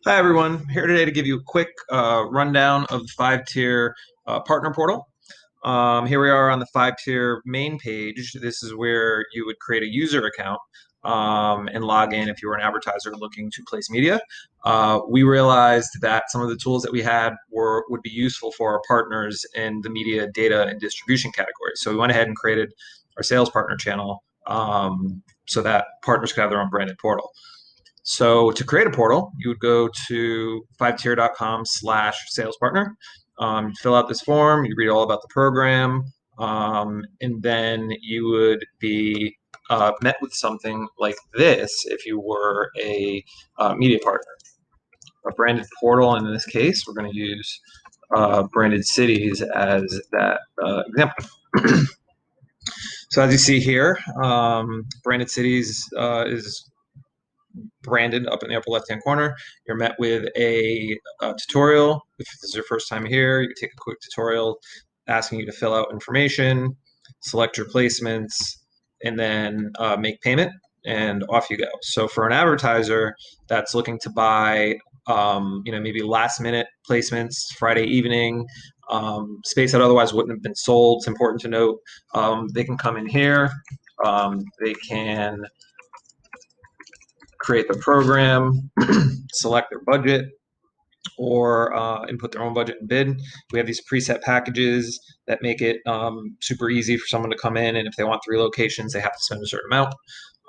Hi, everyone. Here today to give you a quick rundown of the five-tier partner portal. Here we are on the five-tier main page. This is where you would create a user account and log in if you were an advertiser looking to place media. We realized that some of the tools that we had would be useful for our partners in the media, data, and distribution category. So we went ahead and created our sales partner channel so that partners could have their own branded portal. So to create a portal, you would go to FiveTier.com/salespartner. Fill out this form, you read all about the program, and then you would be met with something like this if you were a media partner. A branded portal, and in this case, we're going to use branded cities as that example. So as you see here, branded cities is branded up in the upper left-hand corner. You're met with a tutorial. If this is your first time here, you take a quick tutorial asking you to fill out information, select your placements, and then make payment, and off you go. So for an advertiser that's looking to buy, maybe last-minute placements, Friday evening, space that otherwise wouldn't have been sold, it's important to note, they can come in here. They can create the program, select their budget, or input their own budget and bid. We have these preset packages that make it super easy for someone to come in, and if they want 3 locations, they have to spend a certain amount.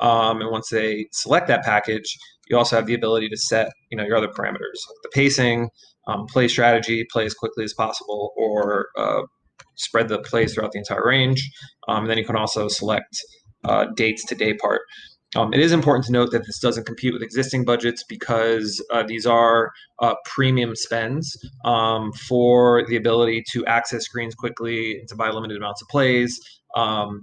And once they select that package, you also have the ability to set, your other parameters, like the pacing, play strategy, play as quickly as possible, or spread the plays throughout the entire range. And then you can also select dates to day part. It is important to note that this doesn't compete with existing budgets because these are premium spends for the ability to access screens quickly and to buy limited amounts of plays.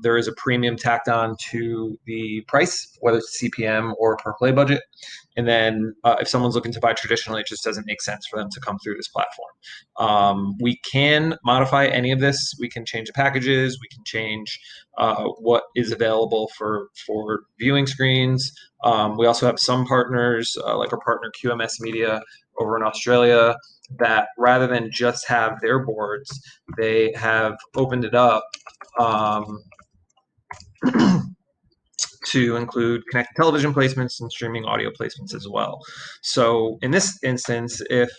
There is a premium tacked on to the price, whether it's CPM or per play budget. And then if someone's looking to buy traditionally, it just doesn't make sense for them to come through this platform. We can modify any of this. We can change the packages. We can change what is available for viewing screens. We also have some partners, like our partner QMS Media over in Australia, that rather than just have their boards, they have opened it up to include connected television placements and streaming audio placements as well. So in this instance, if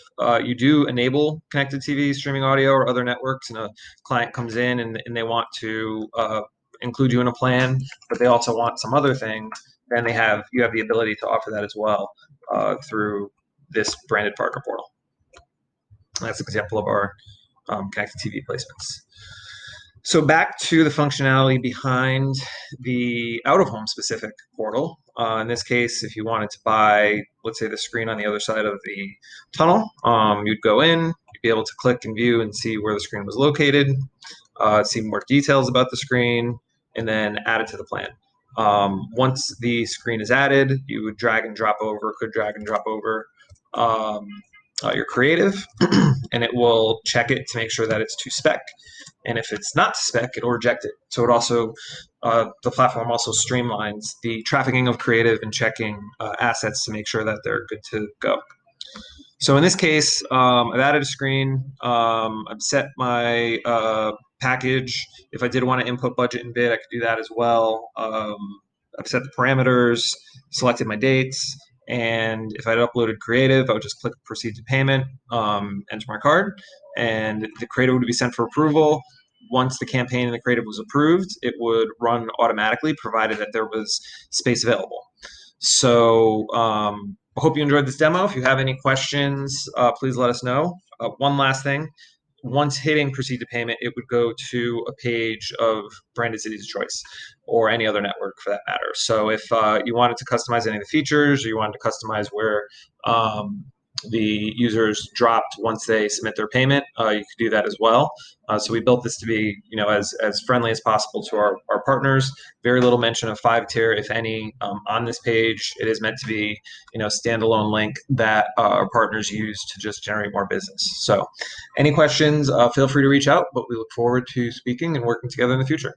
you do enable connected TV, streaming audio, or other networks, and a client comes in and they want to include you in a plan, but they also want some other thing, then you have the ability to offer that as well through this branded partner portal. That's an example of our connected TV placements. So back to the functionality behind the out-of-home specific portal. In this case, if you wanted to buy, let's say, the screen on the other side of the tunnel, you'd go in, you'd be able to click and view and see where the screen was located, see more details about the screen, and then add it to the plan. Once the screen is added, you would could drag and drop over your creative, and it will check it to make sure that it's to spec. And if it's not to spec, it'll reject it. So it also, the platform also streamlines the trafficking of creative and checking assets to make sure that they're good to go. So in this case, I've added a screen. I've set my package. If I did want to input budget and bid, I could do that as well. I've set the parameters, selected my dates, and if I'd uploaded creative, I would just click proceed to payment, enter my card, and the creative would be sent for approval. Once the campaign and the creative was approved, it would run automatically, provided that there was space available. So I hope you enjoyed this demo. If you have any questions, please let us know. One last thing. Once hitting proceed to payment, it would go to a page of branded cities of choice or any other network for that matter. So if you wanted to customize any of the features, or you wanted to customize where the users dropped once they submit their payment, you could do that as well. So we built this to be, as friendly as possible to our partners. Very little mention of FiveTier, if any, on this page. It is meant to be, standalone link that our partners use to just generate more business. So any questions, feel free to reach out, but we look forward to speaking and working together in the future.